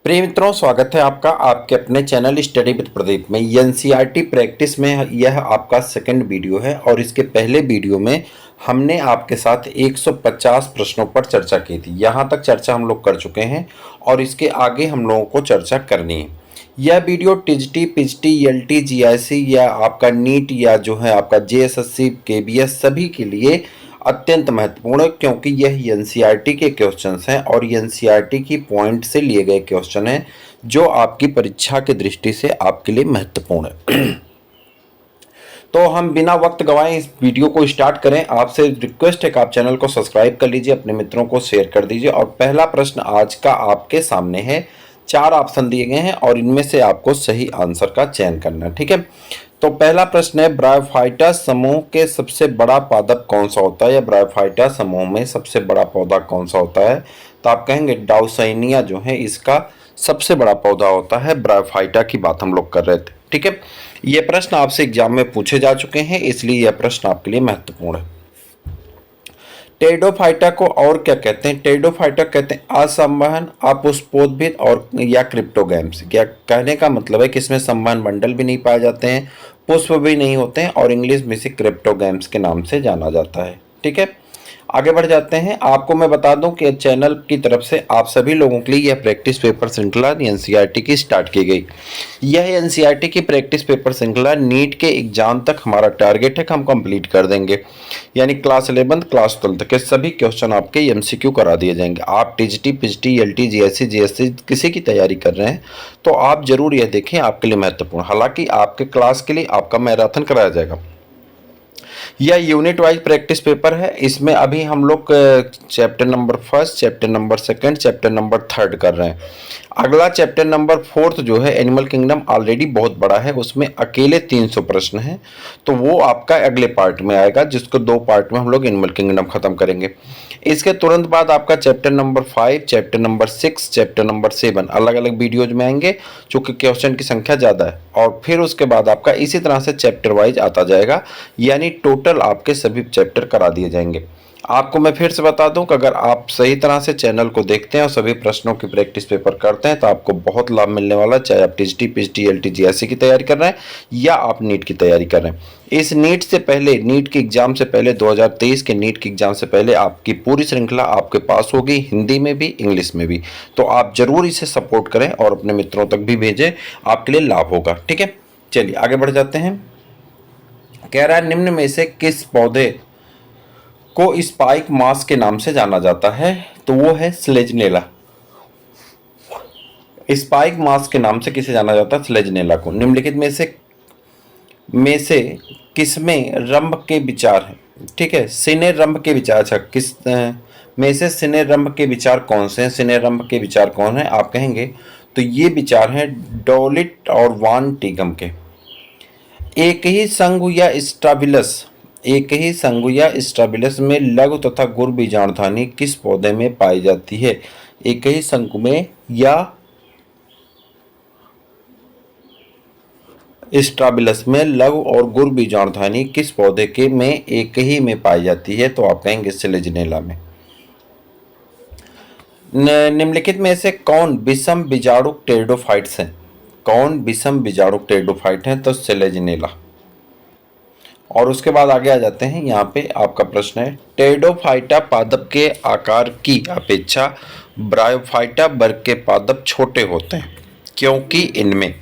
प्रिय मित्रों, स्वागत है आपका आपके अपने चैनल स्टडी विद प्रदीप में। एनसीईआरटी प्रैक्टिस में यह आपका सेकंड वीडियो है और इसके पहले वीडियो में हमने आपके साथ 150 प्रश्नों पर चर्चा की थी। यहाँ तक चर्चा हम लोग कर चुके हैं और इसके आगे हम लोगों को चर्चा करनी है। यह video TGT, PGT, LT, GIC या आपका नीट या जो है आपका जेएसएससी, केबीएस सभी के लिए अत्यंत महत्वपूर्ण है, क्योंकि यह एनसीईआरटी के क्वेश्चंस हैं और एनसीईआरटी की पॉइंट से लिए गए क्वेश्चन हैं जो आपकी परीक्षा की दृष्टि से आपके लिए महत्वपूर्ण है। तो हम बिना वक्त गवाए इस वीडियो को स्टार्ट करें। आपसे रिक्वेस्ट है कि आप चैनल को सब्सक्राइब कर लीजिए, अपने मित्रों को शेयर कर दीजिए। और पहला प्रश्न आज का आपके सामने है। 4 ऑप्शन दिए गए हैं और इनमें से आपको सही आंसर का चयन करना है, ठीक है। तो पहला प्रश्न है, ब्रायोफाइटा समूह के सबसे बड़ा पादप कौन सा होता है, या ब्रायोफाइटा समूह में सबसे बड़ा पौधा कौन सा होता है। तो आप कहेंगे डाउसैनिया जो है इसका सबसे बड़ा पौधा होता है। ब्रायोफाइटा की बात हम लोग कर रहे थे, ठीक है। ये प्रश्न आपसे एग्जाम में पूछे जा चुके हैं, इसलिए यह प्रश्न आपके लिए महत्वपूर्ण है। टेरिडोफाइटा को और क्या कहते हैं? टेरिडोफाइटा कहते हैं असंवहन, अपुष्पोद्भिद और या क्रिप्टोगैम्स। क्या कहने का मतलब है कि इसमें संवहन मंडल भी नहीं पाए जाते हैं, पुष्प भी नहीं होते हैं और इंग्लिश में इसे क्रिप्टोगैम्स के नाम से जाना जाता है, ठीक है। आगे बढ़ जाते हैं। आपको मैं बता दूं कि चैनल की तरफ से आप सभी लोगों के लिए यह प्रैक्टिस पेपर श्रृंखला एनसीईआरटी की स्टार्ट की गई। यह एनसीईआरटी की प्रैक्टिस पेपर श्रृंखला नीट के एग्जाम तक हमारा टारगेट है कि हम कंप्लीट कर देंगे, यानी क्लास 11 क्लास 12 के सभी क्वेश्चन आपके एमसीक्यू करा दिए जाएंगे। आप TGT, PGT, LT, GSC, GSC किसी की तैयारी कर रहे हैं तो आप जरूर यह देखें, आपके लिए महत्वपूर्ण। हालांकि आपके क्लास के लिए आपका मैराथन कराया जाएगा। यह यूनिट वाइज प्रैक्टिस पेपर है। इसमें अभी हम लोग chapter number 1, chapter number 2, chapter number 3 कर रहे हैं। अगला चैप्टर नंबर 4 जो है एनिमल किंगडम ऑलरेडी बहुत बड़ा है, उसमें अकेले 300 प्रश्न हैं, तो वो आपका अगले पार्ट में आएगा, जिसको 2 पार्ट में हम लोग एनिमल किंगडम खत्म करेंगे। इसके तुरंत बाद आपका chapter number 5, chapter number 6, chapter number 7 अलग अलग वीडियोज में आएंगे, चूँकि क्वेश्चन की संख्या ज़्यादा है। और फिर उसके बाद आपका इसी तरह से चैप्टर वाइज आता जाएगा, यानी टोटल आपके सभी चैप्टर करा दिए जाएंगे। आपको मैं फिर से बता दूं कि अगर आप सही तरह से चैनल को देखते हैं और सभी प्रश्नों की प्रैक्टिस पेपर करते हैं तो आपको बहुत लाभ मिलने वाला है, चाहे आप टीजीटी, पीजीटी, एलटी, जीएससी की तैयारी कर रहे हैं या आप नीट की तैयारी कर रहे हैं। इस नीट से पहले, नीट के एग्जाम से पहले, 2023 के नीट के एग्जाम से पहले आपकी पूरी श्रृंखला आपके पास होगी, हिंदी में भी, इंग्लिश में भी। तो आप जरूर इसे सपोर्ट करें और अपने मित्रों तक भी भेजें, आपके लिए लाभ होगा, ठीक है। चलिए आगे बढ़ जाते हैं। कह रहा है, निम्न में से किस पौधे को स्पाइक मास के नाम से जाना जाता है? तो वो है स्लेजनेला। स्पाइक मास के नाम से किसे जाना जाता है? स्लेजनेला को। निम्नलिखित में से किसमें रंभ के विचार है? ठीक है, सिने रंभ के विचार। अच्छा, किस में से सिने रंभ के विचार कौन से हैं? सिने रंभ के विचार कौन है? आप कहेंगे तो ये विचार हैं डॉलिट और वान टीगम के। एक ही संघ या स्ट्राबिलस, एक ही संघ या स्ट्राबिलस में लघु तथा गुर बीजाणुधानी किस पौधे में पाई जाती है? एक ही संघ में या स्ट्राबिलस में लघु और गुर बीजाणुधानी किस पौधे के में एक ही में पाई जाती है? तो आप कहेंगे सेलेजनेला में। निम्नलिखित में से कौन विषम बीजाणु टेरिडोफाइट्स हैं? कौन विषम बीजाणु टेरिडोफाइट हैं? तो सेलेजनेला। और उसके बाद आगे आ जाते हैं। यहाँ पे आपका प्रश्न है, टेरिडोफाइटा पादप के आकार की अपेक्षा ब्रायोफाइटा वर्ग के पादप छोटे होते हैं, क्योंकि इनमें।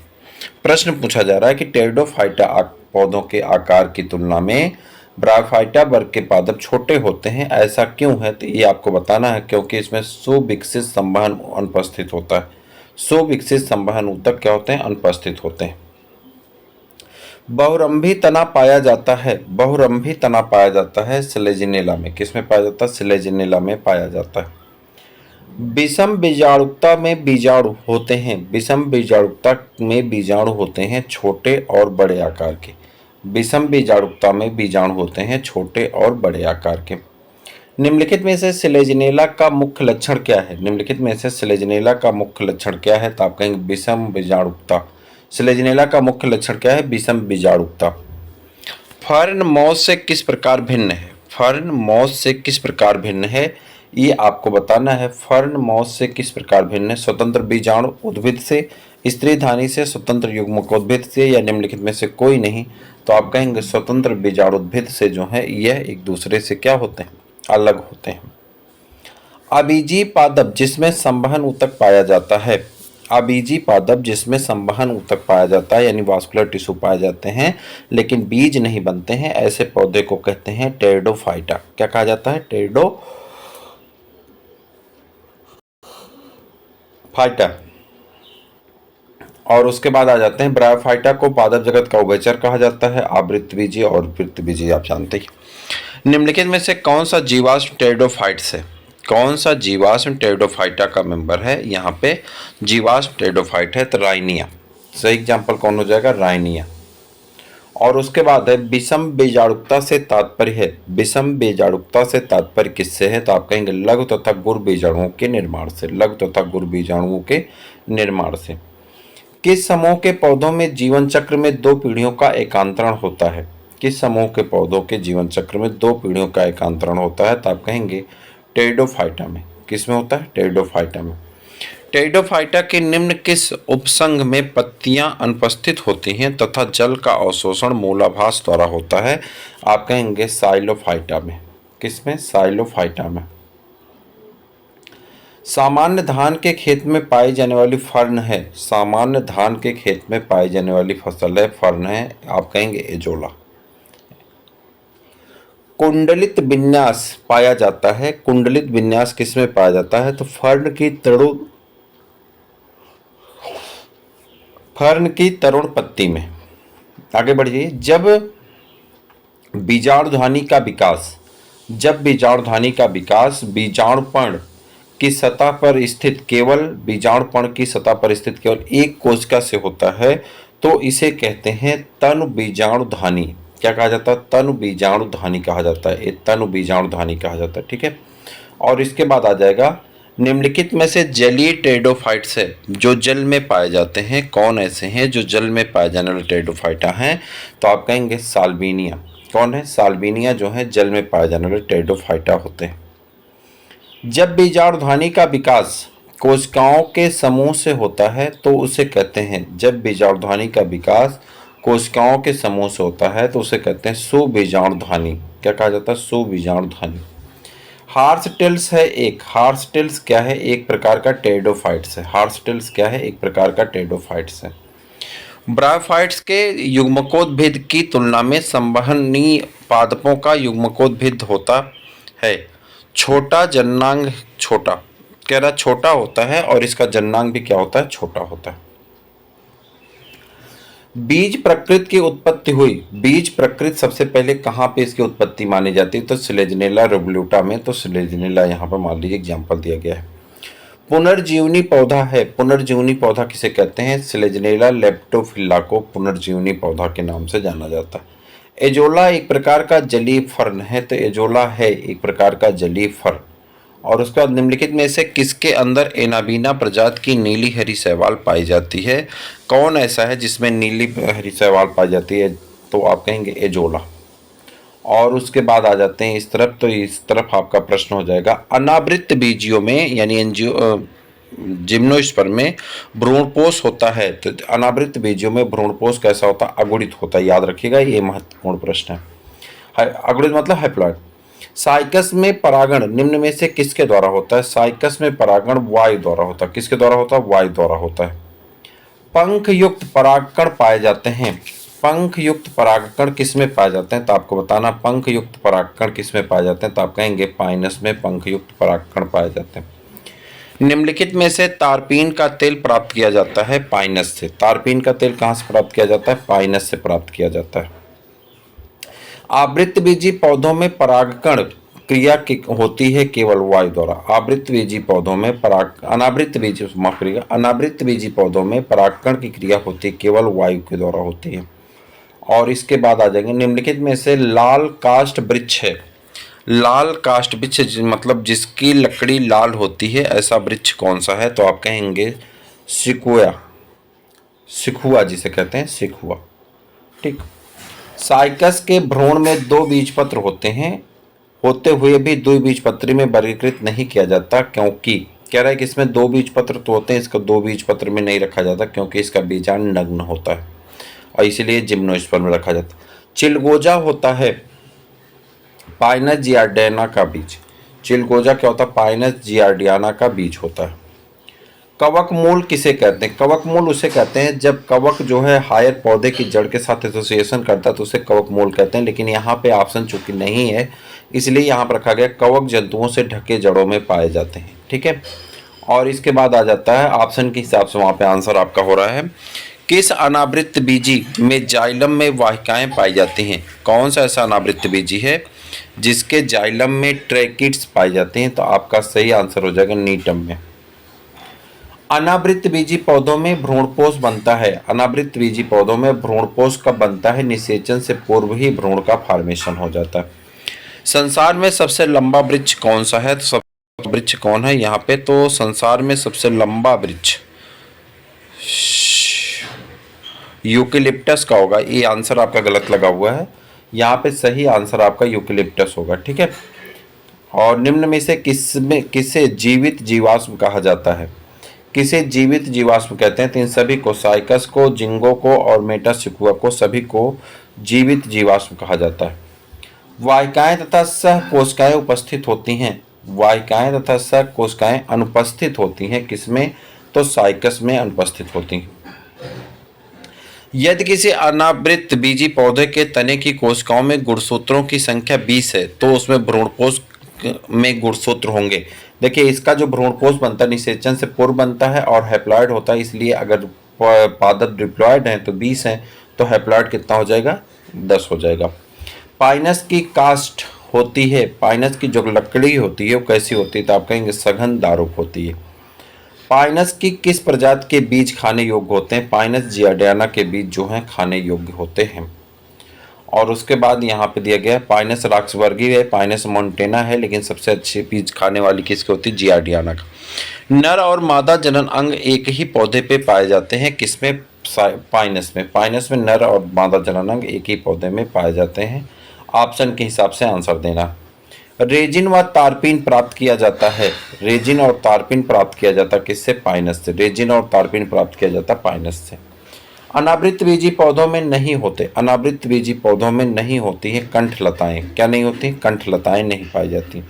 प्रश्न पूछा जा रहा है कि टेरिडोफाइटा पौधों के आकार की तुलना में ब्रायोफाइटा वर्ग के पादप छोटे होते हैं, ऐसा क्यों है? तो ये आपको बताना है, क्योंकि इसमें सुविकसित संवहन अनुपस्थित होता है। सुविकसित संवहन ऊतक क्या होते हैं? अनुपस्थित होते हैं। बहुरंभी तना पाया जाता है, बहुरंभी तना पाया जाता है सेलेजिनेला में। किसमें पाया जाता है? सेलेजिनेला में पाया जाता है। विषम बीजाणुता में बीजाणु होते हैं, विषम बीजाणुता में बीजाणु होते हैं छोटे और बड़े आकार के। विषम बीजाणुता में बीजाणु होते हैं छोटे और बड़े आकार के। निम्नलिखित में से सेलेजिनेला का मुख्य लक्षण क्या है? निम्नलिखित में से सेलेजिनेला का मुख्य लक्षण क्या है? तो आप कहेंगे विषम बीजाणुता। सेलेजिनेला का मुख्य लक्षण क्या है? विषम बीजाणुता। फर्न मॉस से किस प्रकार भिन्न है? फर्न मॉस से किस प्रकार भिन्न है? ये आपको बताना है। फर्न मॉस से किस प्रकार भिन्न है? स्वतंत्र बीजाणु उद्भिद से, स्त्रीधानी से, स्वतंत्र युग्मकोद्भिद से, या निम्नलिखित में से कोई नहीं। तो आप कहेंगे स्वतंत्र बीजाणुद्भिद से जो है यह एक दूसरे से क्या होते हैं? अलग होते हैं। अबीजी पादप जिसमें संवहन ऊतक पाया जाता है, अबीजी पादप जिसमें संवहन ऊतक पाया जाता है यानी वास्कुलर टिश्यू पाए जाते हैं लेकिन बीज नहीं बनते हैं, ऐसे पौधे को कहते हैं टेरिडोफाइटा। क्या कहा जाता है? टेरिडोफाइटा। और उसके बाद आ जाते हैं ब्रायोफाइटा को पादप जगत का उभयचर कहा जाता है। आवृतबीजी और वृत्तबीजी आप जानते हैं। निम्नलिखित में से कौन सा जीवाश्म टेरिडोफाइट्स है? कौन सा जीवाश्म टेरिडोफाइटा का मेंबर है? यहाँ पे जीवाश्म टेरिडोफाइट है तो राइनिया। सही एग्जाम्पल कौन हो जाएगा? राइनिया। और उसके बाद है विषम बीजाणुकता से तात्पर्य है। विषम बीजाणुकता से तात्पर्य किससे है? तो आप कहेंगे लघु तथा गुर बीजाणुओं के निर्माण से। लघु तथा गुर बीजाणुओं के निर्माण से। किस समूह के पौधों में जीवन चक्र में 2 पीढ़ियों का एकांतरण होता है? किस समूह के पौधों के जीवन चक्र में 2 पीढ़ियों का एकांतरण होता है? तो आप कहेंगे टेरिडोफाइटा में। किस में होता है? टेरिडोफाइटा में। टेरिडोफाइटा के निम्न किस उपसंघ में पत्तियां अनुपस्थित होती हैं तथा जल का अवशोषण मूलाभास द्वारा होता है? आप कहेंगे साइलोफाइटा में। किस में? साइलोफाइटा में। सामान्य धान के खेत में पाई जाने वाली फर्न है। सामान्य धान के खेत में पाई जाने वाली फसल है फर्न है। आप कहेंगे एजोला। कुंडलित विन्यास पाया जाता है। कुंडलित विन्यास किसमें पाया जाता है? तो फर्न की तरुण पत्ती में। आगे बढ़िए। जब बीजाणुधानी का विकास बीजाणुपर्ण की सतह पर स्थित केवल एक कोशिका से होता है तो इसे कहते हैं तनु बीजाणुधानी। क्या कहा जाता है? तनु बीजाणुधानी कहा जाता है। ये तनु बीजाणुधानी कहा जाता है। ठीक है। और इसके बाद आ जाएगा निम्नलिखित में से जलीय टेरिडोफाइट्स है जो जल में पाए जाते हैं। कौन ऐसे हैं जो जल में पाए जाने वाले टेरिडोफाइटा हैं? तो आप कहेंगे साल्विनिया। कौन है? साल्विनिया जो है जल में पाए जाने वाले टेरिडोफाइटा होते हैं। जब बीजाणुधानी का विकास कोशिकाओं के समूह से होता है तो उसे कहते हैं, जब बीजाणुधानी का विकास कोशिकाओं के समूह से होता है तो उसे कहते हैं सुबीजाणुधानी। क्या कहा जाता है? सुबीजाणुधानी। हार्सटेल्स है एक। हार्सटेल्स क्या है? एक प्रकार का टेरिडोफाइट्स है। हार्सटेल्स क्या है? एक प्रकार का टेरिडोफाइट्स है। ब्रायोफाइट्स के युग्मकोद्भिद की तुलना में संवहनी पादपों का युग्मकोद्भिद होता है छोटा जननांग। छोटा कह रहा छोटा होता है और इसका जननांग भी क्या होता है? छोटा होता है। बीज प्रकृति की उत्पत्ति हुई। बीज प्रकृति सबसे पहले कहाँ पे इसकी उत्पत्ति मानी जाती है? तो सिलेजनेला रिवोल्यूटा में। तो सिलेजनेला यहाँ पर मान लीजिए एग्जाम्पल दिया गया है। पुनर्जीवनी पौधा है। पुनर्जीवनी पौधा किसे कहते हैं? सिलेजनेला लेप्टोफिल्ला को पुनर्जीवनी पौधा के नाम से जाना जाता है। एजोला एक प्रकार का जलीय फर्न है। तो एजोला है एक प्रकार का जलीय फर्न। और उसके बाद निम्नलिखित में से किसके अंदर एनाबीना प्रजाति की नीली हरी शैवाल पाई जाती है? कौन ऐसा है जिसमें नीली हरी शैवाल पाई जाती है? तो आप कहेंगे एजोला। और उसके बाद आ जाते हैं इस तरफ। तो इस तरफ आपका प्रश्न हो जाएगा अनावृत बीजियों में यानी जिम्नोस्पर्म में भ्रूणपोष होता है। तो अनावृत बीजियों में भ्रूणपोष कैसा होता है? अगुणित होता है। याद रखिएगा ये महत्वपूर्ण प्रश्न है। अगुणित मतलब हैप्लॉइड। साइकस में परागण निम्न में से किसके द्वारा होता है? साइकस में परागण वायु द्वारा होता है। किसके द्वारा होता है? वायु द्वारा होता है। पंख युक्त परागकण पाए जाते हैं। पंख युक्त परागकण किस में पाए जाते हैं? तो आपको बताना पंख युक्त परागकण किस में पाए जाते हैं? तो आप कहेंगे पाइनस में पंख युक्त परागकण पाए जाते हैं। निम्नलिखित में से तारपीन का तेल प्राप्त किया जाता है पाइनस से। तारपीन का तेल कहाँ से प्राप्त किया जाता है? पाइनस से प्राप्त किया जाता है। आवृतबीजी पौधों में परागकण क्रिया होती है केवल वायु द्वारा। आवृतबीजी पौधों में अनावृतबीजी पौधों में परागकण की क्रिया होती है केवल वायु के द्वारा होती है। और इसके बाद आ जाएंगे निम्नलिखित में से लाल काष्ठ वृक्ष है। लाल काष्ठ वृक्ष मतलब जिसकी लकड़ी लाल होती है ऐसा वृक्ष कौन सा है? तो आप कहेंगे सिकुआ। सिकुआ जिसे कहते हैं सिकुआ। ठीक। साइकस के भ्रूण में 2 बीजपत्र होते हैं। होते हुए भी द्विबीजपत्री में वर्गीकृत नहीं किया जाता, क्योंकि कह रहा है कि इसमें दो बीजपत्र तो होते हैं, इसको दो बीजपत्र में नहीं रखा जाता क्योंकि इसका बीजांड नग्न होता है और इसीलिए जिम्नोस्पर्म में रखा जाता है। चिलगोजा होता है पाइनस जियार्डियाना का बीज। चिलगोजा क्या होता है? पाइनस जियार्डियाना का बीज होता है। कवक मूल किसे कहते हैं? कवक मूल उसे कहते हैं जब कवक जो है हायर पौधे की जड़ के साथ एसोसिएशन करता है तो उसे कवक मूल कहते हैं, लेकिन यहाँ पे ऑप्शन चूंकि नहीं है इसलिए यहाँ पर रखा गया कवक जंतुओं से ढके जड़ों में पाए जाते हैं। ठीक है, और इसके बाद आ जाता है ऑप्शन के हिसाब से वहाँ पे आंसर आपका हो रहा है किस अनावृत बीजी में जाइलम में वाहिकाएं पाई जाती हैं? कौन सा ऐसा अनावृत बीजी है जिसके जाइलम में ट्रैकिड्स पाए जाते हैं? तो आपका सही आंसर हो जाएगा नीटम में। अनावृत बीजी पौधों में भ्रूणपोष बनता है। अनावृत बीजी पौधों में भ्रूणपोष कब बनता है? निषेचन से पूर्व ही भ्रूण का फॉर्मेशन हो जाता है। संसार में सबसे लंबा वृक्ष कौन सा है? तो सबसे वृक्ष कौन है यहाँ पे? तो संसार में सबसे लंबा वृक्ष यूकेलिप्टस का होगा। ये आंसर आपका गलत लगा हुआ है, यहाँ पे सही आंसर आपका यूकेलिप्टस होगा। ठीक है, और निम्न में से किसे जीवित जीवाश्म कहा जाता है? किसे जीवित जीवाश्म कहते हैं? तो इन सभी को, साइकस को, जिंगो को और मेटासिकुआ को, सभी को जीवित जीवाश्म कहा जाता है। वाहिकाएं तथा सहकोशिकाएं उपस्थित होती हैं। वाहिकाएं तथा सहकोशिकाएं अनुपस्थित होती हैं किसमें? तो साइकस में अनुपस्थित होती हैं। यदि किसी अनावृत बीजी पौधे के तने की कोशिकाओं में गुणसूत्रों की संख्या 20 है तो उसमें भ्रूणपोष में गुणसूत्र होंगे। देखिए, इसका जो भ्रूणपोष बनता है निषेचन से पूर्व बनता है और हैप्लॉइड होता है, इसलिए अगर पादप डिप्लॉइड हैं तो 20 हैं, तो हैप्लॉइड कितना हो जाएगा? 10 हो जाएगा। पाइनस की कास्ट होती है, पाइनस की जो लकड़ी होती है वो कैसी होती है? तो आप कहेंगे सघन दारुक होती है। पाइनस की किस प्रजाति के बीज खाने योग्य होते हैं? पाइनस जियार्डियाना के बीज जो हैं खाने योग्य होते हैं। और उसके बाद यहाँ पे दिया गया है पाइनस रॉक्सबर्गी है, पाइनस मोंटेना है, लेकिन सबसे अच्छे बीज खाने वाली किसकी होती है? जियार्डियाना का। नर और मादा जनन अंग एक ही पौधे पे पाए जाते हैं, किसमें? पाइनस में। पाइनस में नर और मादा जनन अंग एक ही पौधे में पाए जाते हैं। ऑप्शन के हिसाब से आंसर देना। रेजिन व तारपीन प्राप्त किया जाता है। रेजिन और तारपीन प्राप्त किया जाता है किससे? पाइनस से। रेजिन और तारपीन प्राप्त किया जाता है पाइनस से। अनावृत बीजी पौधों में नहीं होते। अनावृत बीजी पौधों में नहीं होती है कंठलताएं। क्या नहीं होती? कंठलताएं नहीं पाई जाती।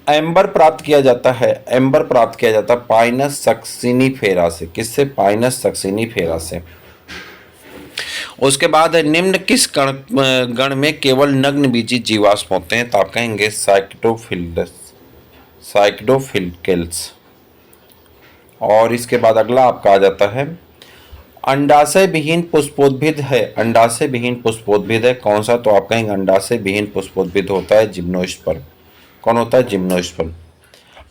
एम्बर प्राप्त किया जाता है। एम्बर प्राप्त किया जाता है पाइनस सक्सिनीफेरा से। किससे? पाइनस सक्सिनीफेरा से। उसके बाद निम्न किस गण में केवल नग्न बीजी जीवाश्म होते हैं? तो आप कहेंगे साइक्डोफिल्केल्स। और इसके बाद अगला आपका आ जाता है अंडाशय विहीन पुष्पोद्भिद है। अंडाशय विहीन पुष्पोद्भिद है कौन सा? तो आप कहेंगे अंडाशय विहीन पुष्पोद्भिद होता है जिम्नोस्पर्म। कौन होता है? जिम्नोस्पर्म।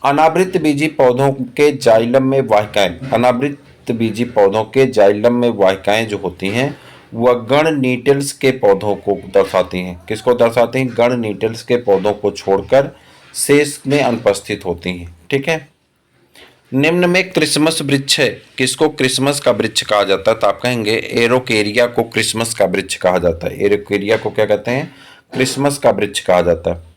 अनावृत बीजी पौधों के जाइलम में वाहिकाएं। अनावृत बीजी पौधों के जाइलम में वाहिकाएं जो होती हैं वह गण नीटल्स के पौधों को दर्शाती हैं। किसको दर्शाती हैं? गण नीटल्स के पौधों को छोड़कर शेष में अनुपस्थित होती हैं। ठीक है, निम्न में क्रिसमस वृक्ष है। किसको क्रिसमस का वृक्ष कहा जाता है? तो आप कहेंगे एरोकेरिया को क्रिसमस का वृक्ष कहा जाता है। एरोकेरिया को क्या कहते हैं? क्रिसमस का वृक्ष कहा जाता है।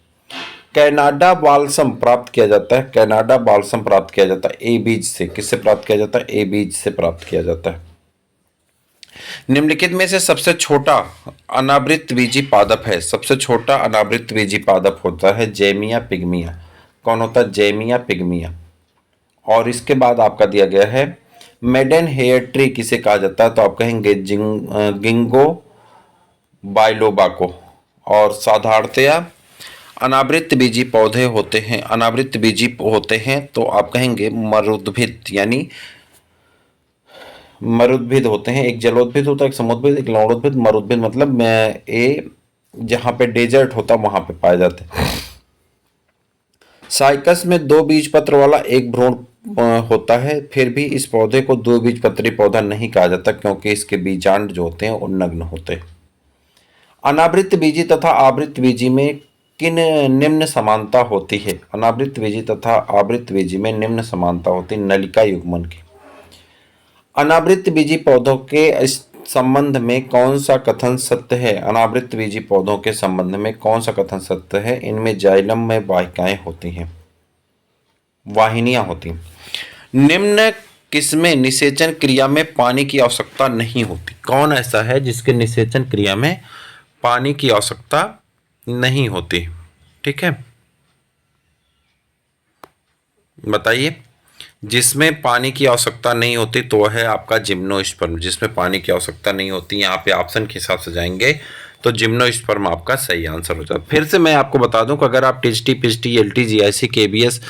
कनाडा बाल्सम प्राप्त किया जाता है। कनाडा बाल्सम प्राप्त किया जाता है ए बीज से। किससे प्राप्त किया जाता है? ए बीज से प्राप्त किया जाता है। निम्नलिखित में से सबसे छोटा अनावृत बीजी पादप है। सबसे छोटा अनावृत बीजी पादप होता है जेमिया पिग्मिया। कौन होता है? जेमिया पिग्मिया। और इसके बाद आपका दिया गया है मेडन हेयर ट्री किसे कहा जाता है? तो आप कहेंगे गिंगो बाइलोबा को। और साधारणतया अनावृत बीजी पौधे होते हैं, अनावृत बीजी होते हैं तो आप कहेंगे मरुद्भिद, यानी मरुद्भिद होते हैं। एक जलोद्भिद होता है, एक समुद्भिद, एक लवणोद्भिद। मरुद्भिद मतलब ये जहाँ पे डेजर्ट होता है वहां पे पाए जाते हैं। साइकस में दो बीजपत्र वाला एक भ्रूण होता है, फिर भी इस पौधे को दो बीजपत्री पौधा नहीं कहा जाता क्योंकि इसके बीजांड जो होते हैं वो नग्न होते हैं। अनावृत बीजी तथा आवृत बीजी में किन निम्न समानता होती है? अनावृत बीजी तथा आवृत बीजी में निम्न समानता होती है नलिका युग्मन की। अनावृत बीजी पौधों के संबंध में कौन सा कथन सत्य है? अनावृतबीजी पौधों के संबंध में कौन सा कथन सत्य है? इनमें जाइलम में वाहिकाएं होती हैं, वाहिनियां होती हैं। निम्न किसमें निषेचन क्रिया में पानी की आवश्यकता नहीं होती? कौन ऐसा है जिसके निषेचन क्रिया में पानी की आवश्यकता नहीं होती? ठीक है, बताइए। जिसमें पानी की आवश्यकता नहीं होती तो वह है आपका जिम्नोस्पर्म, जिसमें पानी की आवश्यकता नहीं होती। यहाँ पे ऑप्शन के हिसाब से जाएंगे तो जिम्नोस्पर्म आपका सही आंसर हो जाता है। फिर से मैं आपको बता दूं कि अगर आप TGT, PGT, LT, GIC, KBS,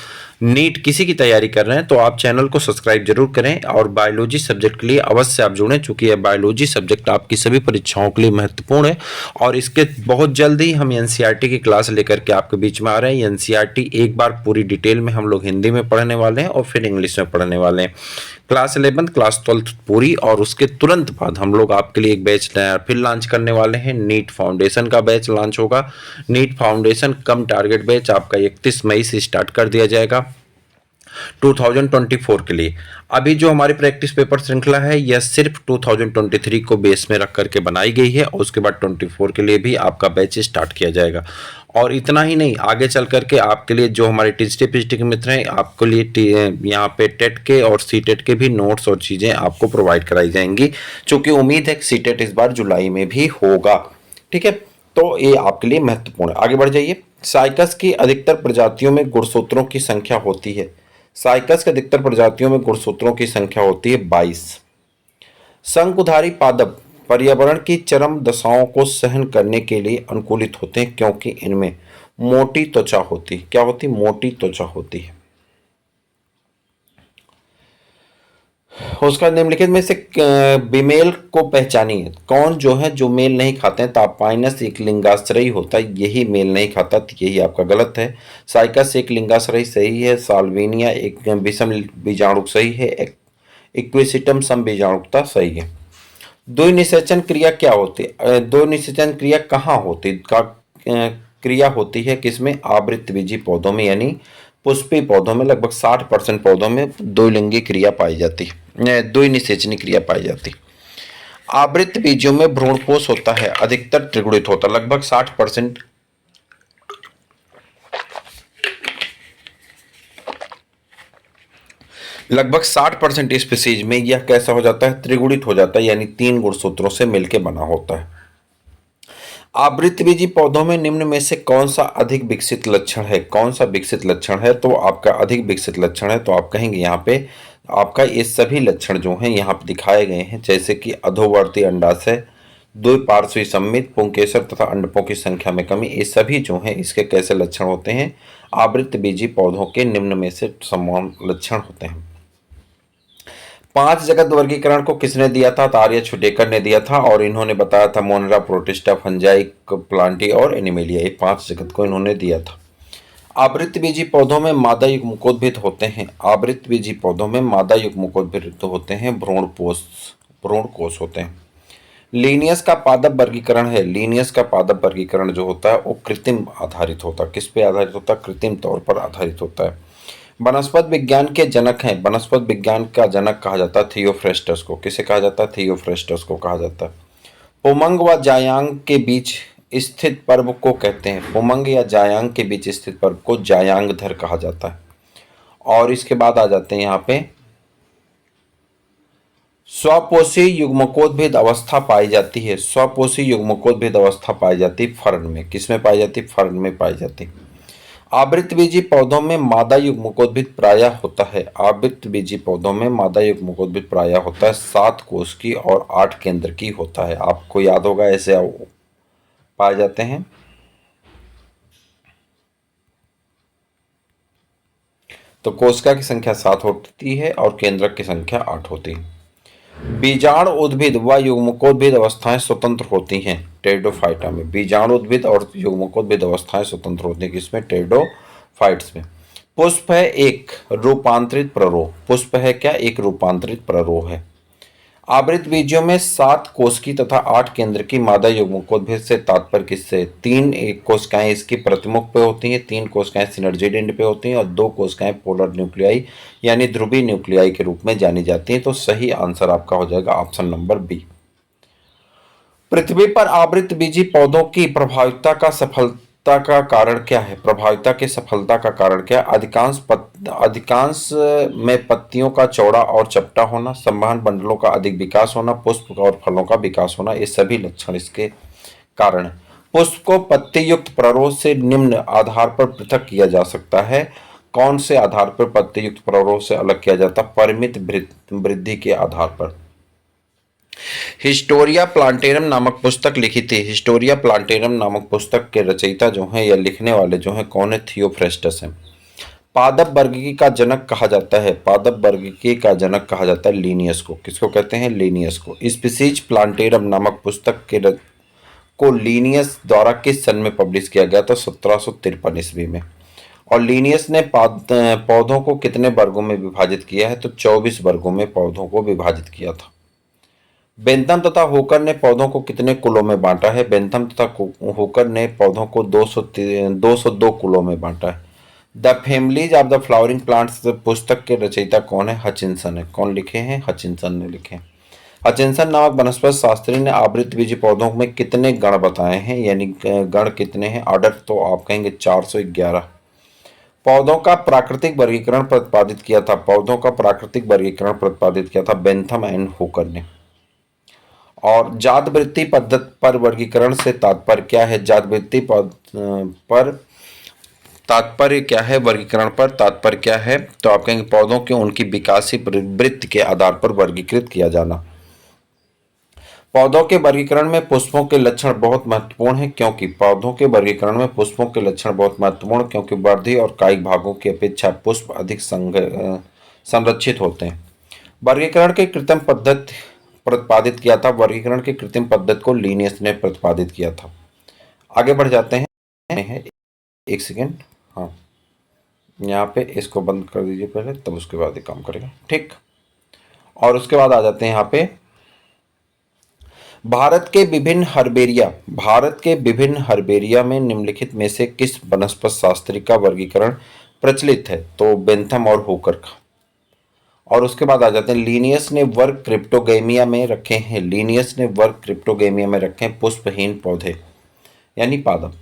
NEET किसी की तैयारी कर रहे हैं तो आप चैनल को सब्सक्राइब जरूर करें और बायोलॉजी सब्जेक्ट के लिए अवश्य आप जुड़ें, चूंकि यह बायोलॉजी सब्जेक्ट आपकी सभी परीक्षाओं के लिए महत्वपूर्ण है। और इसके बहुत जल्द ही हम एनसीईआरटी की क्लास लेकर के आपके बीच में आ रहे हैं। एनसीईआरटी एक बार पूरी डिटेल में हम लोग हिंदी में पढ़ने वाले हैं और फिर इंग्लिश में पढ़ने वाले हैं। क्लास 11, क्लास 12 पूरी, और उसके तुरंत बाद हम लोग आपके लिए एक बैच नया फिर लॉन्च करने वाले हैं। नीट फाउंडेशन का बैच लॉन्च होगा। नीट फाउंडेशन कम टारगेट बैच आपका 31 मई से स्टार्ट कर दिया जाएगा 2024 के लिए। अभी जो हमारी प्रैक्टिस पेपर श्रृंखला है यह सिर्फ 2023 को बेस में रख करके बनाई गई है और उसके बाद 24 के लिए भी आपका बैच स्टार्ट किया जाएगा। और इतना ही नहीं, आगे चल करके आपके लिए जो हमारे टीजीटी पीजीटी के मित्र हैं आपके लिए यहाँ पे टेट के और सीटेट के भी नोट्स और चीज़ें आपको प्रोवाइड कराई जाएंगी, क्योंकि उम्मीद है कि सीटेट इस बार जुलाई में भी होगा। ठीक है, तो ये आपके लिए महत्वपूर्ण है। आगे बढ़ जाइए। साइकस की अधिकतर प्रजातियों में गुणसूत्रों की संख्या होती है। साइकस के अधिकतर प्रजातियों में गुणसूत्रों की संख्या होती है 22। शंकुधारी पादप पर्यावरण की चरम दशाओं को सहन करने के लिए अनुकूलित होते हैं क्योंकि इनमें मोटी त्वचा होती है। क्या होती? मोटी त्वचा होती है। उसका निम्नलिखित में से बिमेल को पहचानिए। कौन जो है जो मेल नहीं खाते हैं? तापाइनस एक लिंगाश्रयी होता है, यही मेल नहीं खाता, तो यही आपका गलत है। साइकस एक लिंगाश्रयी सही है। साल्विनिया एक विषम बीजाणु सही है। इक्विसिटम सम बीजाणुकता सही है। द्विनिषेचन क्रिया क्या होती है? द्विनिषेचन क्रिया कहाँ होती क्रिया होती है? किसमें? आवृतबीजी पौधों में, यानी पुष्पीय पौधों में। लगभग 60% पौधों में द्विलिंगी क्रिया पाई जाती है, द्विनिषेचनी क्रिया पाई जाती है। आवृत बीजों में भ्रूणपोष होता है, अधिकतर त्रिगुणित होता है। लगभग 60%, लगभग 60% स्पीसीज में यह कैसा हो जाता है? त्रिगुणित हो जाता है, यानी 3 गुणसूत्रों से मिलकर बना होता है। आवृतबीजी पौधों में निम्न में से कौन सा अधिक विकसित लक्षण है? कौन सा विकसित लक्षण है? तो आपका अधिक विकसित लक्षण है तो आप कहेंगे यहाँ पे आपका ये सभी लक्षण जो हैं यहाँ पे दिखाए गए हैं, जैसे कि अधोवर्ती अंडाशय, द्विपार्श्वी सममित, पुंकेसर तथा अंडकों की संख्या में कमी, ये सभी जो हैं इसके कैसे लक्षण होते हैं? आवृतबीजी पौधों के निम्न में से समान लक्षण होते हैं। 5 जगत वर्गीकरण को किसने दिया था? आर्य छुटेकर ने दिया था और इन्होंने बताया था मोनरा, प्रोटिस्टा, फंजाई, प्लांटी और एनिमेलिया, ये 5 जगत को इन्होंने दिया था। आवृतबीजी पौधों में मादा युग्मकोद्भिद होते हैं। आवृतबीजी पौधों में मादा युग्मकोद्भिद होते हैं, भ्रूणकोष होते हैं। लीनियस का पादप वर्गीकरण है। लीनियस का पादप वर्गीकरण जो होता है वो कृत्रिम आधारित होता है। किस पे आधारित होता है? कृत्रिम तौर पर आधारित होता है। वनस्पत विज्ञान के जनक हैं। वनस्पत विज्ञान का जनक कहा जाता है थियोफ्रेस्टस को। किसे कहा जाता है? थियोफ्रेस्टस को कहा जाता है। उमंग व जायांग के बीच स्थित पर्व को कहते हैं। उमंग या जायांग के बीच स्थित पर्व को जायांगधर कहा जाता है। और इसके बाद आ जाते हैं यहाँ पे स्वपोषी युग्मकोद्भिद अवस्था पाई जाती है। स्वपोषी युग्मकोद्भिद अवस्था पाई जाती है फर्न में। किसमें पाई जाती है? फर्न में पाई जाती है। आवृतबीजी पौधों में मादा युग्मकोद्भिद प्रायः होता है। आवृतबीजी पौधों में मादा युग्मकोद्भिद प्रायः होता है 7 कोष की और 8 केंद्र की होता है। आपको याद होगा ऐसे पाए जाते हैं। तो कोशिका की संख्या 7 होती है और केंद्रक की संख्या 8 होती है। बीजाणु उद्भिद व युग्मकोद्भिद अवस्थाएं स्वतंत्र होती हैं टेरिडोफाइटा में। बीजाणु उद्भिद और युग्मकोद्भिद अवस्थाएं स्वतंत्र होती हैं। किसमें? टेरिडोफाइट्स में। पुष्प है एक रूपांतरित प्ररोह। पुष्प है क्या? एक रूपांतरित प्ररोह है। आवृत बीजों में 7 कोशिकी तथा 8 केंद्र की मादा युग्मकोद्भिद से तात्पर्य किससे? 3 एक कोशिकाएं इसकी प्रतिमुख पे होती हैं, 3 कोशिकाएं सिनर्जिड एंड पे होती हैं और 2 कोशिकाएं पोलर न्यूक्लियाई यानी ध्रुवीय न्यूक्लियाई के रूप में जानी जाती हैं। तो सही आंसर आपका हो जाएगा ऑप्शन नंबर बी। पृथ्वी पर आवृत बीजी पौधों की प्रभाविता का सफलता का कारण क्या है? प्रभाविता की सफलता का कारण क्या है? अधिकांश में पत्तियों का चौड़ा और चपटा होना, संवहन बंडलों का अधिक विकास होना, पुष्प और फलों का विकास होना, ये सभी लक्षण इसके कारण है। पुष्प को पत्ती युक्त प्ररोह से निम्न आधार पर पृथक किया जा सकता है। कौन से आधार पर पत्ती युक्त प्ररोह से अलग किया जाता है? परिमित वृद्धि के आधार पर। हिस्टोरिया प्लांटेरम नामक पुस्तक लिखी थी। हिस्टोरिया प्लांटेरम नामक पुस्तक के रचयिता जो हैं या लिखने वाले जो हैं कौन है? थियोफ्रेस्टस हैं। पादप वर्गीकी का जनक कहा जाता है। पादप वर्गीकी का जनक कहा जाता है लिनियस को। किसको कहते हैं? लिनियस को। स्पीसीज प्लांटेरम नामक पुस्तक को लिनियस द्वारा किस सन में पब्लिश किया गया था? 1753 ईस्वी में। और लिनियस ने पौधों को कितने वर्गों में विभाजित किया है? तो 24 वर्गों में पौधों को विभाजित किया था। बेंथम तथा होकर ने पौधों को कितने कुलों में बांटा है? बेंथम तथा होकर ने पौधों को 202 कुलों में बांटा है। The families of the flowering plants पुस्तक के रचयिता कौन है? हचिंसन है। कौन लिखे हैं? हचिंसन ने लिखे हैं। हचिंसन नामक वनस्पति शास्त्री ने आवृतबीजी पौधों में कितने गण बताए हैं? यानी गण कितने हैं? ऑर्डर तो आप कहेंगे 411। पौधों का प्राकृतिक वर्गीकरण प्रतिपादित किया था। पौधों का प्राकृतिक वर्गीकरण प्रतिपादित किया था बेंथम एंड होकर ने। और जात वृत्ति पद्धति पर वर्गीकरण से तात्पर्य क्या है? जात वृत्ति पर तात्पर्य क्या है? वर्गीकरण पर तात्पर्य क्या है? तो आप कहेंगे पौधों के उनकी विकासी वृत्ति के आधार पर वर्गीकृत किया जाना। पौधों के वर्गीकरण में पुष्पों के लक्षण बहुत महत्वपूर्ण है। क्योंकि पौधों के वर्गीकरण में पुष्पों के लक्षण बहुत महत्वपूर्ण, क्योंकि वर्धी और कायिक भागों की अपेक्षा पुष्प अधिक संरक्षित होते हैं। वर्गीकरण की कृत्रिम पद्धति प्रतिपादित किया था। वर्गीकरण की कृत्रिम पद्धति को लिनियस ने प्रतिपादित किया था। आगे बढ़ जाते हैं। एक सेकेंड, हाँ, यहाँ पे इसको बंद कर दीजिए पहले, तब उसके बाद ये काम करेगा, ठीक। और उसके बाद आ जाते हैं यहाँ पे भारत के विभिन्न हर्बेरिया में निम्नलिखित में से किस वनस्पति शास्त्री का वर्गीकरण प्रचलित है? तो बेंथम और होकर का। और उसके बाद आ जाते हैं लिनियस ने वर्ग क्रिप्टोगेमिया में रखे हैं। लिनियस ने वर्ग क्रिप्टोगेमिया में रखे हैं पुष्पहीन पौधे यानी पादप।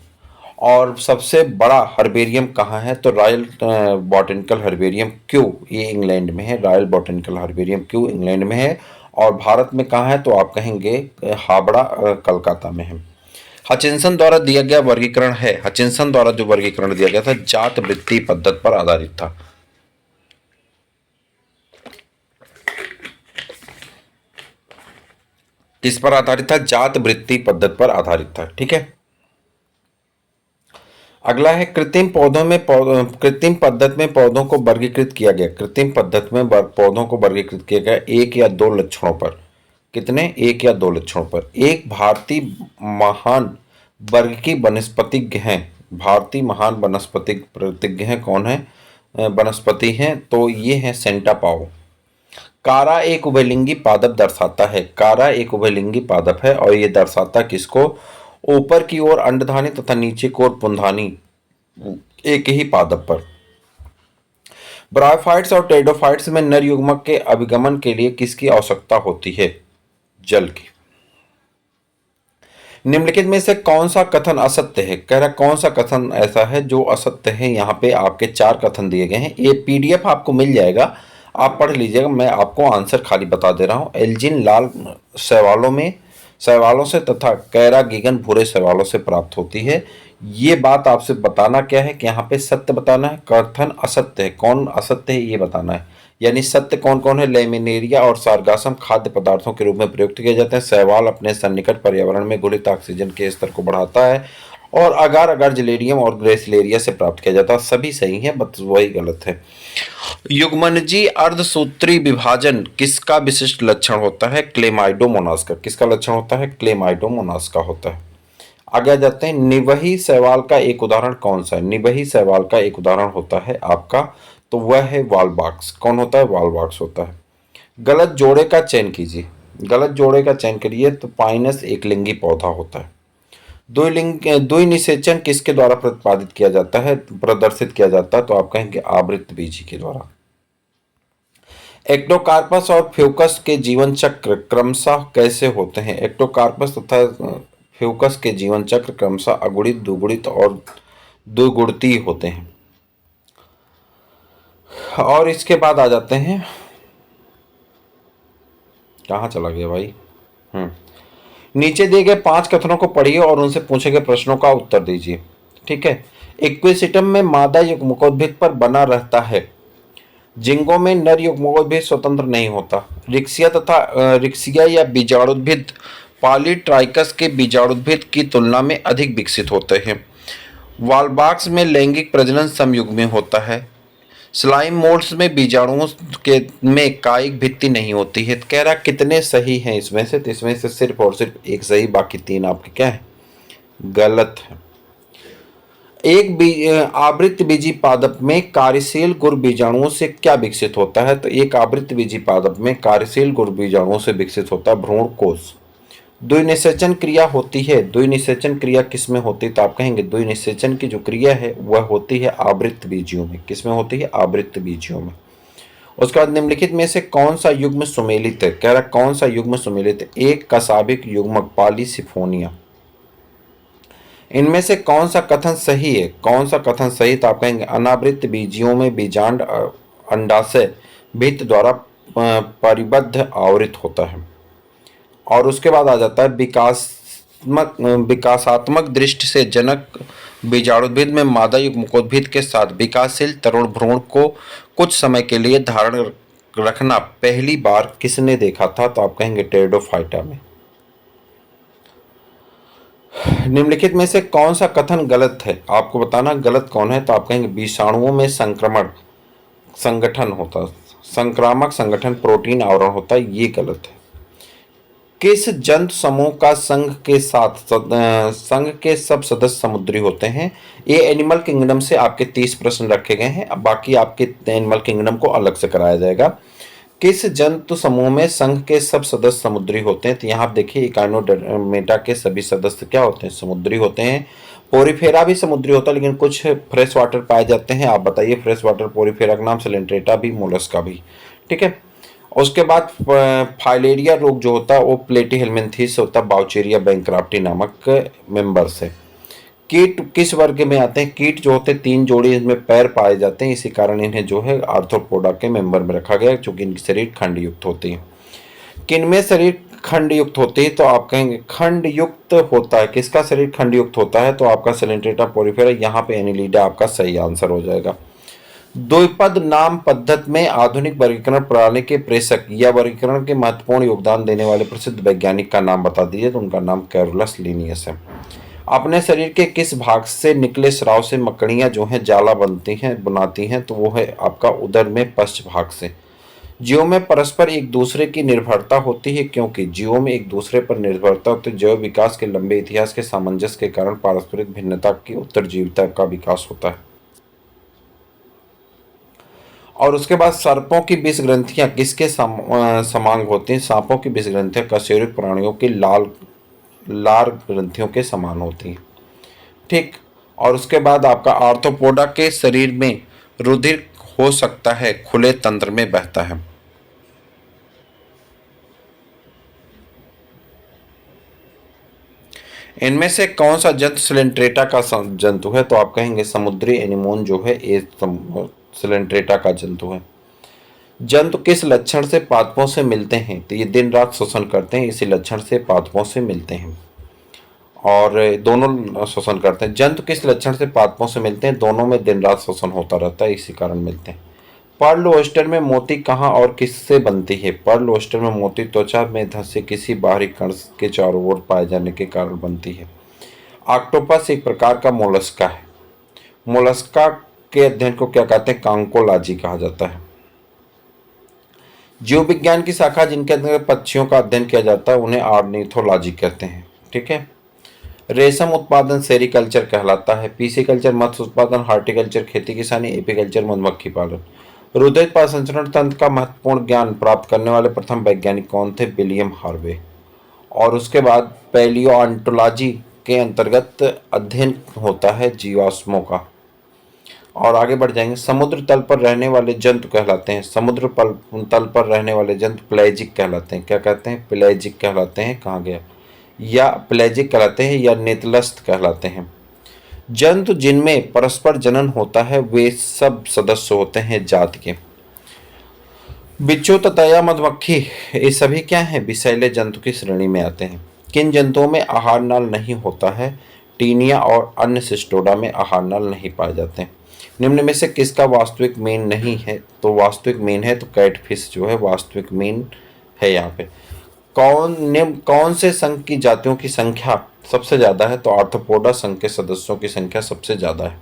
और सबसे बड़ा हर्बेरियम कहाँ है? तो रॉयल बॉटनिकल हर्बेरियम क्यू, ये इंग्लैंड में है। Royal botanical herbarium Q England में है। और भारत में कहाँ है? तो आप कहेंगे हावड़ा कलकत्ता में है। हचिंसन द्वारा दिया गया वर्गीकरण है। हचिंसन द्वारा जो वर्गीकरण दिया गया था जात वृत्ति पद्धति पर आधारित था। किस पर आधारित था? जात वृत्ति पद्धति पर आधारित था, ठीक है। अगला है कृत्रिम पद्धति में पौधों को वर्गीकृत किया गया। कृत्रिम पद्धति में पौधों को वर्गीकृत किया गया एक या दो लक्षणों पर। कितने? एक या दो लक्षणों पर। एक भारतीय महान वर्गीकी वनस्पतिज्ञ हैं। भारतीय महान वनस्पतिज्ञ हैं। कौन है वनस्पति हैं? तो ये हैं सेंटा पाओ। कारा एक उभयलिंगी पादप दर्शाता है। कारा एक उभयलिंगी पादप है और ये दर्शाता किसको? ऊपर की ओर अंडधानी तथा नीचे की ओर पुंधानी एक ही पादप पर। ब्रायोफाइट्स और टेरिडोफाइट्स में नर युग्मक के अभिगमन के लिए किसकी आवश्यकता होती है? जल की। निम्नलिखित में से कौन सा कथन असत्य है? कह रहा कौन सा कथन ऐसा है जो असत्य है? यहाँ पे आपके 4 कथन दिए गए हैं। ये पीडीएफ आपको मिल जाएगा, आप पढ़ लीजिएगा। मैं आपको आंसर खाली बता दे रहा हूँ। एल्जिन लाल शैवालों से तथा कैरागीगन भूरे शैवालों से प्राप्त होती है। ये बात आपसे बताना क्या है कि यहाँ पे सत्य बताना है, कथन असत्य है। कौन असत्य है ये बताना है। यानी सत्य कौन कौन है? लेमिनेरिया और सार्गासम खाद्य पदार्थों के रूप में प्रयुक्त किए जाते हैं। शैवाल अपने सन्निकट पर्यावरण में घुलित ऑक्सीजन के स्तर को बढ़ाता है। और अगार अगार जिलेरियम और ग्रेसिलेरिया से प्राप्त किया जाता है। सभी सही है, बस वही गलत है। युग्मनजी अर्धसूत्री विभाजन किसका विशिष्ट लक्षण होता है? क्लेमाइडोमोनास का। किसका लक्षण होता है? क्लेमाइडोमोनास का होता है। आगे आ जाते हैं। निवही शैवाल का एक उदाहरण कौन सा है? निवही शैवाल का एक उदाहरण होता है आपका, तो वह है वॉलबॉक्स। कौन होता है? वॉलबॉक्स होता है। गलत जोड़े का चयन कीजिए। गलत जोड़े का चयन करिए तो पाइनस एक लिंगी पौधा होता है। द्विनिषेचन किसके द्वारा प्रतिपादित किया जाता है, प्रदर्शित किया जाता है? तो आप कहेंगे आवृत बीजी के द्वारा। एक्टोकार्पस और फ्यूकस के जीवन चक्र क्रमशः कैसे होते हैं? एक्टोकार्पस तथा फ्यूकस के जीवन चक्र क्रमशः अगुणित, द्विगुणित और द्विगुणितीय होते हैं। और इसके बाद आ जाते हैं, कहाँ चला गया भाई? नीचे दिए गए 5 कथनों को पढ़िए और उनसे पूछे गए प्रश्नों का उत्तर दीजिए। ठीक है। इक्विसिटम में मादा युग्मकोद्भिद पर बना रहता है। जिंगो में नर युग्मकोद्भिद स्वतंत्र नहीं होता। रिक्सिया या बीजाणुद्भिद पॉलीट्राइकस के बीजाणुद्भिद की तुलना में अधिक विकसित होते हैं। वालबाक्स में लैंगिक प्रजनन समयुग्मी होता है। स्लाइम मोल्ड्स में बीजाणुओं के में कायिक भित्ति नहीं होती है। कह रहा कितने सही हैं इसमें से? तो इसमें से सिर्फ और सिर्फ एक सही, बाकी 3 आपके क्या है? गलत है। आवृत्त बीजी पादप में कार्यशील गुर बीजाणुओं से क्या विकसित होता है? तो एक आवृत्त बीजी पादप में कार्यशील गुर बीजाणुओं से विकसित होता है भ्रूण कोष। द्विनिषेचन क्रिया होती है। द्विनिषेचन क्रिया किसमें होती है? तो आप कहेंगे द्विनिषेचन की जो क्रिया है वह होती है आवृत्त बीजियों में। किसमें होती है? आवृत्त बीजियों में। उसके बाद निम्नलिखित में से कौन सा युग्म सुमेलित है? कह रहा कौन सा युग्म सुमेलित है? एक कसाबिक युग्मक पॉलीसिफोनिया। इनमें से कौन सा कथन सही है? कौन सा कथन सही? तो आप कहेंगे अनावृत बीजियों में बीजांड अंडाशय भित्त द्वारा परिबद्ध आवृत होता है। और उसके बाद आ जाता है विकासात्मक दृष्टि से जनक बीजाणुद्भिद में मादा युग्मकोद्भिद के साथ विकासशील तरुण भ्रूण को कुछ समय के लिए धारण रखना पहली बार किसने देखा था? तो आप कहेंगे टेरिडोफाइटा में। निम्नलिखित में से कौन सा कथन गलत है? आपको बताना गलत कौन है। तो आप कहेंगे विषाणुओं में संक्रमण संगठन होता, संक्रामक संगठन प्रोटीन आवरण होता है, ये गलत है। किस जंतु समूह का संघ के सब सदस्य समुद्री होते हैं? ये एनिमल किंगडम से आपके 30 प्रश्न रखे गए हैं। अब बाकी आपके एनिमल किंगडम को अलग से कराया जाएगा। किस जंतु समूह में संघ के सब सदस्य समुद्री होते हैं? तो यहाँ आप देखिए इकाइनोडर्मेटा के सभी सदस्य क्या होते हैं? समुद्री होते हैं। पोरीफेरा भी समुद्री होता है, लेकिन कुछ फ्रेश वाटर पाए जाते हैं। आप बताइए फ्रेश वाटर पोरीफेरा का नाम, सिलेंट्रेटा भी, मोलस्का भी। ठीक है। उसके बाद फाइलेरिया रोग जो होता है वो प्लेटीहेल्मिन्थीस से होता है, बाउचेरिया बैंक्राफ्टी नामक मेंबर से। कीट किस वर्ग में आते हैं? कीट जो होते हैं 3 जोड़ी इनमें पैर पाए जाते हैं, इसी कारण इन्हें जो है आर्थ्रोपोडा के मेंबर में रखा गया है, चूंकि इनकी शरीर खंड युक्त होती है। किनमें शरीर खंड युक्त होती है? तो आप कहेंगे खंड युक्त होता है। किसका शरीर खंड युक्त होता है? तो आपका सिलेंट्रेटा पोरीफेरा, यहाँ पे एनिलीडा आपका सही आंसर हो जाएगा। द्विपद नाम पद्धति में आधुनिक वर्गीकरण प्रणाली के प्रेषक या वर्गीकरण के महत्वपूर्ण योगदान देने वाले प्रसिद्ध वैज्ञानिक का नाम बता दीजिए। तो उनका नाम कैरोलस लिनियस है। अपने शरीर के किस भाग से निकले स्राव से मकड़ियां जो हैं जाला बनाती हैं? तो वो है आपका उदर में पश्च भाग से। जीवों में परस्पर एक दूसरे की निर्भरता होती है, क्योंकि जीवों में एक दूसरे पर निर्भरता होती है। जैव विकास के लंबे इतिहास के सामंजस्य के कारण पारस्परिक भिन्नता की उत्तरजीविता का विकास होता है। और उसके बाद सर्पों की विष ग्रंथियां किसके समांग होती हैं? सांपों की विष ग्रंथियां कशेरुक प्राणियों की लार ग्रंथियों के समान होती हैं। ठीक। और उसके बाद आपका आर्थ्रोपोडा के शरीर में रुधिर हो सकता है खुले तंत्र में बहता है। इनमें से कौन सा जंतु सिलेंट्रेटा का जंतु है? तो आप कहेंगे समुद्री एनिमोन जो है ये सिलेंट्रेटा का जंतु है। जंतु किस लक्षण से पादपों से मिलते हैं? तो ये दिन रात श्वसन करते हैं, इसी लक्षण से पादपों से मिलते हैं। और दोनों श्वसन करते हैं। जंतु किस लक्षण से पादपों से मिलते हैं? दोनों में दिन रात श्वसन होता रहता है, इसी कारण मिलते हैं। पर्ल ओयस्टर में मोती कहाँ और किससे बनती है? पर्ल ओयस्टर में मोती त्वचा में धंसे किसी बाहरी कण के चारों ओर पाए जाने के कारण बनती है। ऑक्टोपस एक प्रकार का मोलस्का है। मोलस्का के अध्ययन को क्या कहते हैं? कांकोलॉजी कहा जाता है। जीव विज्ञान की शाखा जिनके अंदर पक्षियों का अध्ययन किया जाता है उन्हें ऑर्निथोलॉजी कहते हैं। ठीक है। रेशम उत्पादन सेरिकल्चर कहलाता है। पीसीकल्चर मत्स्य उत्पादन, हार्टिकल्चर खेती किसानी, एपीकल्चर मधुमक्खी पालन। रुधिर प्रसंचरण तंत्र का महत्वपूर्ण ज्ञान प्राप्त करने वाले प्रथम वैज्ञानिक कौन थे? William Harvey. और उसके बाद पैलियोन्टोलॉजी के अंतर्गत अध्ययन होता है जीवाश्मों का। और आगे बढ़ जाएंगे। समुद्र तल पर रहने वाले जंतु कहलाते हैं, समुद्र तल पर रहने वाले जंतु पेलाजिक कहलाते हैं। क्या कहते हैं? पेलाजिक कहलाते हैं। कहाँ गया? या पेलाजिक कहलाते हैं या नेतलस्थ कहलाते हैं। जंतु जिनमें परस्पर जनन होता है वे सब सदस्य होते हैं जाति के। बिच्छू तथा या मधुमक्खी ये सभी क्या हैं? विषैले जंतु की श्रेणी में आते हैं। किन जंतुओं में आहार नाल नहीं होता है? टीनिया और अन्य सिस्टोडा में आहार नाल नहीं पाए जाते हैं। निम्न में से किसका वास्तविक मीन नहीं है? तो वास्तविक मीन है तो कैटफिश जो है वास्तविक मीन है यहाँ पे। कौन से संघ की जातियों की संख्या सबसे ज्यादा है? तो आर्थ्रोपोडा संघ के सदस्यों की संख्या सबसे ज्यादा है।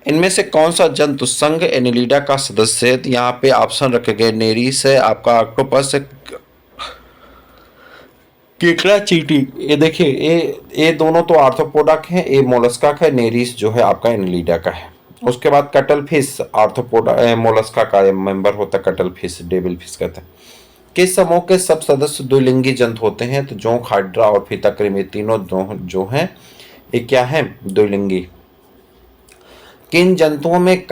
इनमें से कौन सा जंतु संघ एनिलिडा का सदस्य है? तो यहाँ पे ऑप्शन रखे गए, नेरीस है, आपका ऑक्टोपस है, केकड़ा चींटी। ये देखिए ये दोनों तो आर्थ्रोपोडा के हैं, ये मोलस्का का है, नेरीस जो है आपका एनिलिडा का है। उसके बाद कटल फिश आर्थ्रोपोडा मोलस्का का मेंबर होता है, कटल फिश, डेविल फिश कहते हैं। किस समूह के सब सदस्य द्विलिंगी जंतु होते हैं? तो जोंक, हाइड्रा और फीताकृमि तीनों जो हैं ये क्या है? द्विलिंगी। किन जंतुओं में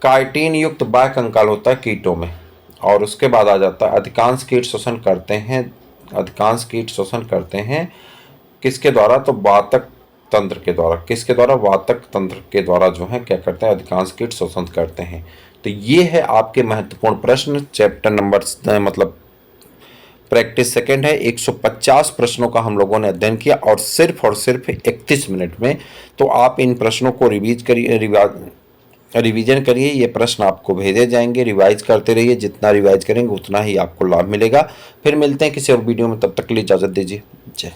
काइटिन युक्त बाह्य कंकाल होता है? कीटों में। और उसके बाद आ जाता है अधिकांश कीट शोषण करते हैं, अधिकांश कीट शोषण करते हैं किसके द्वारा? तो वातक तंत्र के द्वारा। किसके द्वारा? वातक तंत्र के द्वारा जो है क्या करते हैं? अधिकांश कीट शोषण करते हैं। तो ये है आपके महत्वपूर्ण प्रश्न। चैप्टर नंबर मतलब प्रैक्टिस सेकंड है। 150 प्रश्नों का हम लोगों ने अध्ययन किया और सिर्फ 31 मिनट में। तो आप इन प्रश्नों को रिवीजन करिए। ये प्रश्न आपको भेजे जाएंगे, रिवाइज करते रहिए। जितना रिवाइज करेंगे उतना ही आपको लाभ मिलेगा। फिर मिलते हैं किसी और वीडियो में, तब तक के लिए इजाज़त दीजिए। जय।